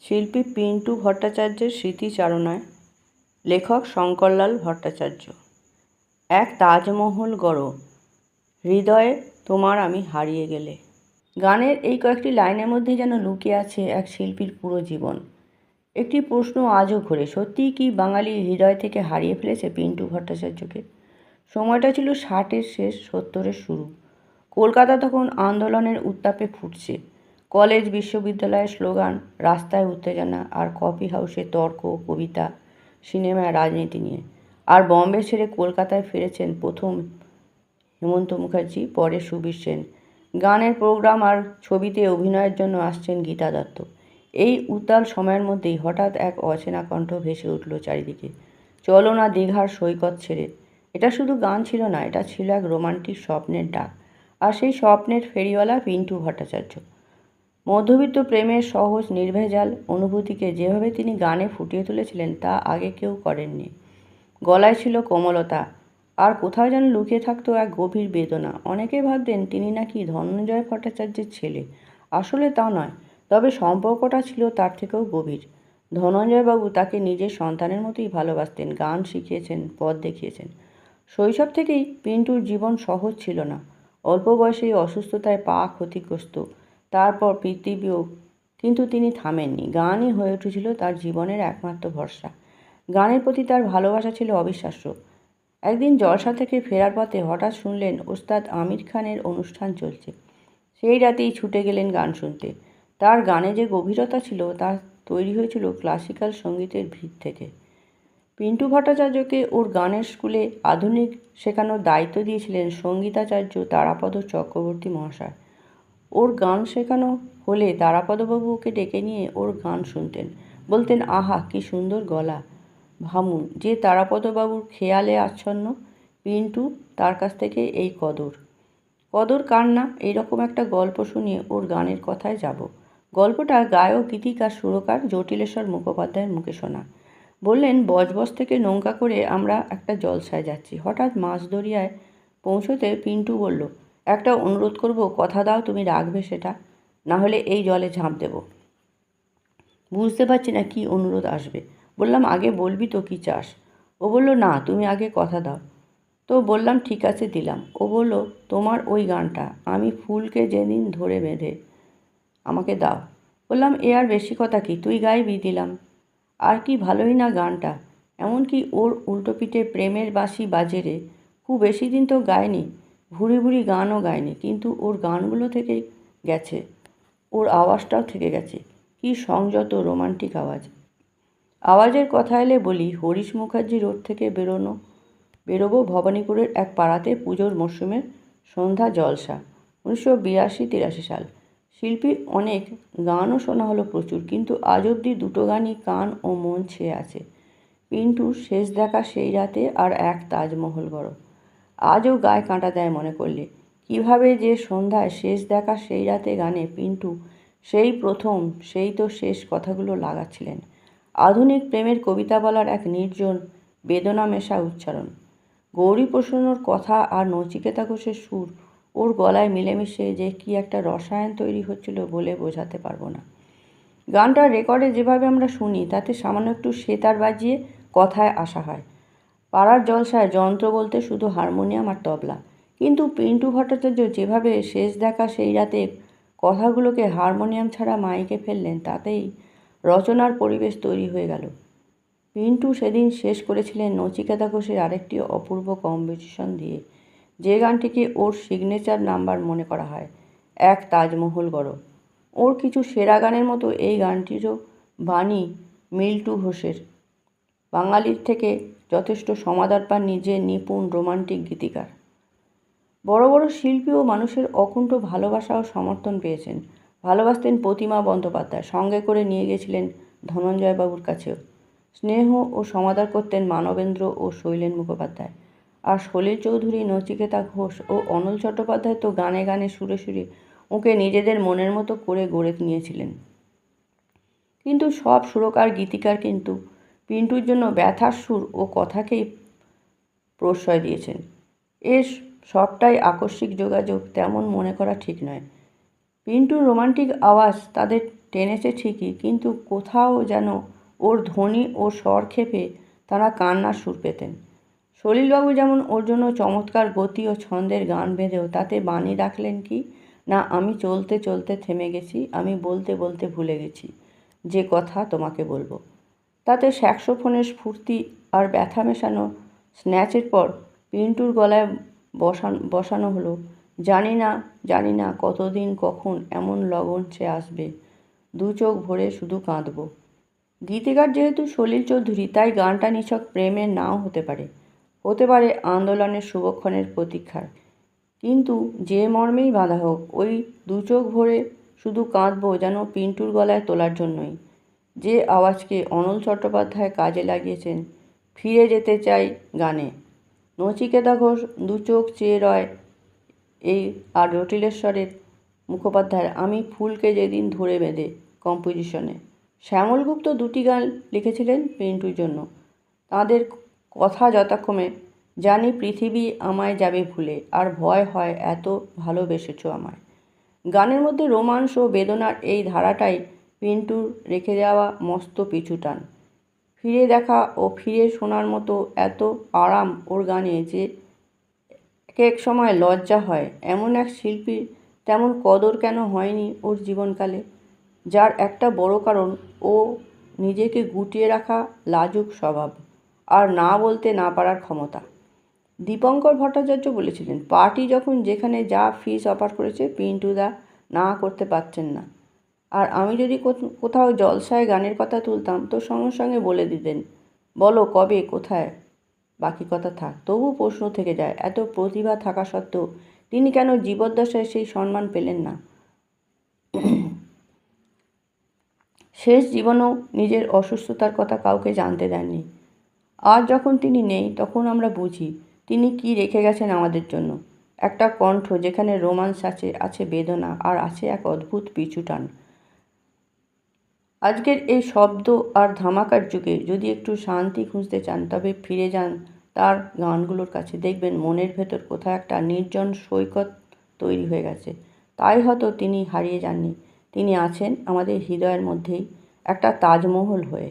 শিল্পী পিন্টু ভট্টাচার্যের স্মৃতিচারণায় লেখক শঙ্করলাল ভট্টাচার্য। এক তাজমহল গড়ো, হৃদয়ে তোমার আমি হারিয়ে গেলে। গানের এই কয়েকটি লাইনের মধ্যে যেন লুকিয়ে আছে এক শিল্পীর পুরো জীবন। একটি প্রশ্ন আজও ঘোরে, সত্যিই কি বাঙালি হৃদয় থেকে হারিয়ে ফেলেছে পিন্টু ভট্টাচার্যকে? সময়টা ছিল 60-এর শেষ, 70-এর শুরু। কলকাতা তখন আন্দোলনের উত্তাপে ফুটছে। কলেজ বিশ্ববিদ্যালয়ের স্লোগান, রাস্তায় উত্তেজনা, আর কফি হাউসে তর্ক, কবিতা, সিনেমায় রাজনীতি নিয়ে। আর বম্বে ছেড়ে কলকাতায় ফিরেছেন প্রথম হেমন্ত মুখার্জি, পরে সুবীর সেন। গানের প্রোগ্রাম আর ছবিতে অভিনয়ের জন্য আসছেন গীতা দত্ত। এই উত্তাল সময়ের মধ্যেই হঠাৎ এক অচেনা কণ্ঠ ভেসে উঠল চারিদিকে, চলো না দীঘার সৈকত ছেড়ে। এটা শুধু গান ছিল না, এটা ছিল এক রোমান্টিক স্বপ্নের ডাক। আর সেই স্বপ্নের ফেরিওয়ালা পিন্টু ভট্টাচার্য। মধ্যবিত্ত প্রেমের সহজ নির্ভেজাল অনুভূতিকে যেভাবে তিনি গানে ফুটিয়ে তুলেছিলেন তা আগে কেউ করেননি। গলায় ছিল কোমলতা, আর কোথাও যেন লুকিয়ে থাকতো এক গভীর বেদনা। অনেকে ভাবতেন তিনি নাকি ধনঞ্জয় ভট্টাচার্যের ছেলে। আসলে তা নয়, তবে সম্পর্কটা ছিল তার থেকেও গভীর। ধনঞ্জয়বাবু তাকে নিজের সন্তানের মতোই ভালোবাসতেন, গান শিখিয়েছেন, পথ দেখিয়েছেন। শৈশব থেকেই পিন্টুর জীবন সহজ ছিল না। অল্প বয়সেই অসুস্থতায় পা ক্ষতিগ্রস্ত, তারপর পিতৃবিয়োগ। কিন্তু তিনি থামেননি। গানই হয়ে উঠেছিল তার জীবনের একমাত্র ভরসা। গানের প্রতি তার ভালোবাসা ছিল অবিশ্বাস্য। একদিন জলসা থেকে ফেরার পথে হঠাৎ শুনলেন ওস্তাদ আমির খানের অনুষ্ঠান চলছে। সেই রাতেই ছুটে গেলেন গান শুনতে। তার গানে যে গভীরতা ছিল তা তৈরি হয়েছিল ক্লাসিক্যাল সঙ্গীতের ভিত থেকে। পিন্টু ভট্টাচার্যকে ওর গানের স্কুলে আধুনিক শেখানোর দায়িত্ব দিয়েছিলেন সঙ্গীতাচার্য তারাপদ চক্রবর্তী মহাশয়। ওর গান শেখানো হলে তারাপদবাবু ওকে ডেকে নিয়ে ওর গান শুনতেন। বলতেন, আহা কি সুন্দর গলা। ভাবুন, যে তারাপদবাবুর খেয়ালে আচ্ছন্ন, পিন্টু তার কাছ থেকে এই কদর। কদর কার না? এইরকম একটা গল্প শুনিয়ে ওর গানের কথায় যাব। গল্পটা গায়ক, গীতিকার, সুরকার জটিলেশ্বর মুখোপাধ্যায়ের মুখে শোনা। বললেন, বজবজ থেকে নৌকা করে আমরা একটা জলসায় যাচ্ছি। হঠাৎ মাঝদরিয়ায় পৌঁছতে পিন্টু বলল, একটা অনুরোধ করব, কথা দাও তুমি রাখবে সেটা, না হলে এই জলে ঝাঁপ দেব। বুঝতে পারছি না কি অনুরোধ আসবে। বললাম, আগে বলবি তো কি চাস। ও বলল, না তুমি আগে কথা দাও। তো বললাম, ঠিক আছে দিলাম। ও বলল, তোমার ওই গানটা, আমি ফুলকে যেদিন ধরে বেঁধে, আমাকে দাও। বললাম, এ আর বেশি কথা কি, তুই গাইবি। দিলাম। আর কি ভালোই না গানটা। এমনকি ওর উল্টো পিঠে প্রেমের বাঁশি বাজে রে। খুব বেশি দিন তো গায়নি, ভুরি ভুরি গানও গায়নি, কিন্তু ওর গানগুলো থেকে গেছে, ওর আওয়াজটাও থেকে গেছে। কি সংযত রোমান্টিক আওয়াজ। আওয়াজের কথা এলে বলি, হরিশ মুখার্জি রোড থেকে বেরোবো ভবানীপুরের এক পাড়াতে পুজোর মরশুমের সন্ধ্যা জলসা, 1982-83 সাল। শিল্পী অনেক, গানও শোনা হলো প্রচুর, কিন্তু আজ অবধি দুটো গানই কান ও মন ছেয়ে আছে। পিন্টুর শেষ দেখা সেই রাতে আর এক তাজমহল গড়ো। আজও গায়ে কাঁটা দেয় মনে করলে। কিভাবে যে সন্ধ্যায় শেষ দেখা সেই রাতে গানে পিন্টু সেই প্রথম, সেই তো শেষ কথাগুলো লাগাচ্ছিলেন। আধুনিক প্রেমের কবিতা বলার এক নির্জন বেদনা মেশা উচ্চারণ। গৌরীপ্রসন্নর কথা আর নচিকেতা ঘোষের সুর ওর গলায় মিলেমিশে যে কি একটা রসায়ন তৈরি হচ্ছিল বলে বোঝাতে পারবো না। গানটার রেকর্ডে যেভাবে আমরা শুনি তাতে সামান্য একটু সেতার বাজিয়ে কথায় আসা হয়। পাড়ার জলসায় যন্ত্র বলতে শুধু হারমোনিয়াম আর তবলা। কিন্তু পিন্টু ভট্টাচার্য যেভাবে শেষ দেখা সেই রাতে কথাগুলোকে হারমোনিয়াম ছাড়া মাইকে ফেললেন, তাতেই রচনার পরিবেশ তৈরি হয়ে গেল। পিন্টু সেদিন শেষ করেছিলেন নচিকেতা ঘোষের আরেকটি অপূর্ব কম্পোজিশন দিয়ে, যে গানটিকে ওর সিগনেচার নাম্বার মনে করা হয়, এক তাজমহল গড়ো। ওর কিছু সেরা গানের মতো এই গানটিরও বাণী মিল্টু ঘোষের। বাঙালির থেকে যথেষ্ট সমাদর পান নিজে নিপুণ রোমান্টিক গীতিকার। বড় বড় শিল্পী ও মানুষের অকুণ্ঠ ভালোবাসা ও সমর্থন পেয়েছেন। ভালোবাসতেন প্রতিমা বন্দ্যোপাধ্যায়, সঙ্গে করে নিয়ে গেছিলেন ধনঞ্জয়বাবুর কাছেও। স্নেহ ও সমাদর করতেন মানবেন্দ্র ও শৈলেন মুখোপাধ্যায়। আর সলিল চৌধুরী, নচিকেতা ঘোষ ও অনল চট্টোপাধ্যায় তো গানে গানে সুরে সুরে ওকে নিজেদের মনের মতো করে গড়ে নিয়েছিলেন। কিন্তু সব সুরকার, গীতিকার কিন্তু পিন্টুর জন্য ব্যথার সুর ও কথাকেই প্রশ্রয় দিয়েছেন। এর সবটাই আকস্মিক যোগাযোগ তেমন মনে করা ঠিক নয়। পিন্টুর রোমান্টিক আওয়াজ তাদের টেনেছে ঠিকই, কিন্তু কোথাও যেন ওর ধ্বনি ও স্বর ক্ষেপে তারা কান্নার সুর পেতেন। সলিলবাবু যেমন ওর জন্য চমৎকার গতি ও ছন্দের গান বেঁধেও তাতে বাণী রাখলেন কি না, আমি চলতে চলতে থেমে গেছি, আমি বলতে বলতে ভুলে গেছি যে কথা তোমাকে বলবো। তাতে স্যাক্সোফোনের স্ফূর্তি আর ব্যথা মেশানো স্ন্যাচের পর পিন্টুর গলায় বসানো হলো, জানি না কতদিন কখন এমন লগন সে আসবে, দু চোখ ভরে শুধু কাঁদব। গীতিকার যেহেতু সলিল চৌধুরী, তাই গানটা নিছক প্রেমের নাও হতে পারে আন্দোলনের শুভক্ষণের প্রতীক্ষার। কিন্তু যে মর্মেই বাঁধা হোক, ওই দু চোখ ভরে শুধু কাঁদবো যেন পিন্টুর গলায় তোলার জন্যই, যে আওয়াজকে অনল চট্টোপাধ্যায় কাজে লাগিয়েছেন ফিরে যেতে চাই গানে। নচিকেতা ঘোষ দু চোখ চেয়ে রয় এই, আর জটিলেশ্বরের মুখোপাধ্যায়ের আমি ফুলকে যেদিন ধরে বেঁধে কম্পোজিশনে। শ্যামলগুপ্ত দুটি গান লিখেছিলেন পিন্টুর জন্য। তাঁদের কথা যথাক্রমে, জানি পৃথিবী আমায় যাবে ভুলে, আর ভয় হয় এত ভালোবেসেছ আমায়। গানের মধ্যে রোমান্স ও বেদনার এই ধারাটাই পিন্টুর রেখে যাওয়া মস্ত পিছুটান। ফিরে দেখা ও ফিরে শোনার মতো এত আরাম ওর গানে যে এক সময় লজ্জা হয় এমন এক শিল্পীর তেমন কদর কেন হয়নি ওর জীবনকালে, যার একটা বড় কারণ ও নিজেকে গুটিয়ে রাখা লাজুক স্বভাব আর না বলতে না পারার ক্ষমতা। দীপঙ্কর ভট্টাচার্য বলেছিলেন, পার্টি যখন যেখানে যা ফিস অফার করেছে পিন্টুদা না করতে পারছেন না। আর আমি যদি কোথাও জলসায় গানের কথা তুলতাম তো সঙ্গে সঙ্গে বলে দিতেন, বলো কবে কোথায়, বাকি কথা থাক। তবু প্রশ্ন থেকে যায়, এত প্রতিভা থাকা সত্ত্বেও তিনি কেন জীবদ্দশায় সেই সম্মান পেলেন না? শেষ জীবনেও নিজের অসুস্থতার কথা কাউকে জানতে দেননি। আজ যখন তিনি নেই তখন আমরা বুঝি তিনি কি রেখে গেছেন আমাদের জন্য। একটা কণ্ঠ যেখানে রোমান্স আছে বেদনা, আর আছে এক অদ্ভুত পিছুটান। আজকের এই শব্দ আর ধামাকার যুগে যদি একটু শান্তি খুঁজতে চান, তবে ফিরে যান তার গানগুলোর কাছে। দেখবেন মনের ভেতর কোথাও একটা নির্জন সৈকত তৈরি হয়ে গেছে। তাই হয়তো তিনি হারিয়ে যাননি, তিনি আছেন আমাদের হৃদয়ের মধ্যেই একটা তাজমহল হয়ে।